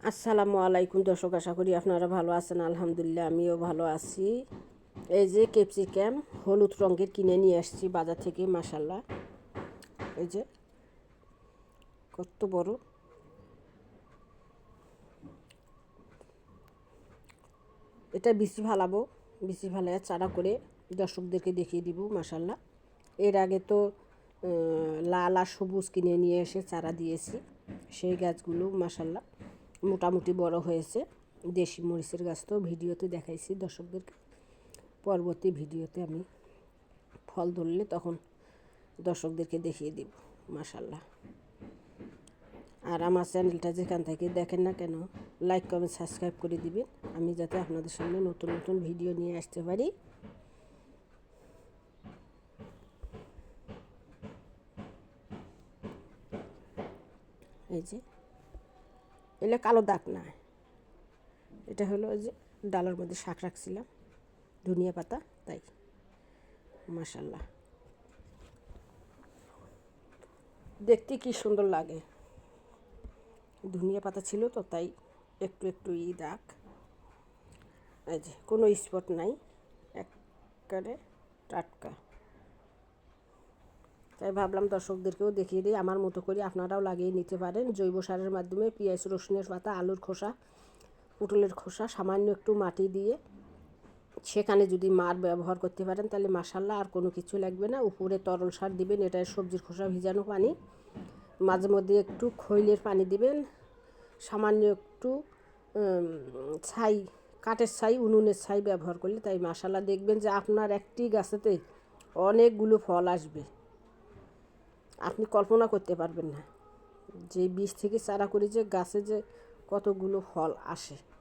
আসসালামু আলাইকুম দর্শক, আশা করি আপনারা ভালো আছেন। আলহামদুলিল্লাহ আমিও ভালো আছি। এই যে ক্যাপসিকাম হলুদ রঙের কিনে নিয়ে আসছি বাজার থেকে, মাশাল্লাহ। এই যে কত বড়, এটা বিচি ফালাবো, বিচি ফালাইয়া চারা করে দর্শকদেরকে দেখিয়ে দিব, মাশাল্লাহ। এর আগে তো লাল আর সবুজ কিনে নিয়ে এসে চারা দিয়েছি, সেই গাছগুলো মাশাল্লাহ মোটামুটি বড় হয়েছে। দেশি মরিচের গাছ তো ভিডিওতে দেখাইছি দর্শকদেরকে, পরবর্তী ভিডিওতে আমি ফল ধরলে তখন দর্শকদেরকে দেখিয়ে দিব, মাশাল্লাহ। আর আমার চ্যানেলটা যেখান থেকে দেখেন না কেন, লাইক কমেন্ট সাবস্ক্রাইব করে দিবেন, আমি যাতে আপনাদের সামনে নতুন নতুন ভিডিও নিয়ে আসতে পারি। এই যে এলে কালো দাগ না, এটা হলো যে ডালের মধ্যে শাক রাখছিলাম, ধনিয়া পাতা, তাই মাশাল্লাহ দেখতে কি সুন্দর লাগে। ধনিয়া পাতা ছিল তো তাই একটু একটু দাগ। এই যে কোনো স্পট নাই, একবারে টাটকা। তাই ভাবলাম দর্শকদেরকেও দেখিয়ে দিই, আমার মতো করে আপনারাও লাগিয়ে নিতে পারেন জৈব সারের মাধ্যমে। পেঁয়াজ রসুনের পাতা, আলুর খোসা, পটলের খোসা, সামান্য একটু মাটি দিয়ে সেখানে যদি মার ব্যবহার করতে পারেন তাহলে মাশাল্লাহ আর কোনো কিছু লাগবে না। উপরে তরল সার দিবেন, এটা সবজির খোসা ভিজানো পানি, মাঝে মধ্যে একটু খৈলের পানি দিবেন, সামান্য একটু ছাই, কাঠের ছাই, উনুনের ছাই ব্যবহার করলে তাই মাশাল্লাহ দেখবেন যে আপনার একটি গাছেতে অনেকগুলো ফল আসবে, আপনি কল্পনা করতে পারবেন না যে বীজ থেকে চারা করে যে গাছে যে কতগুলো ফল আসে।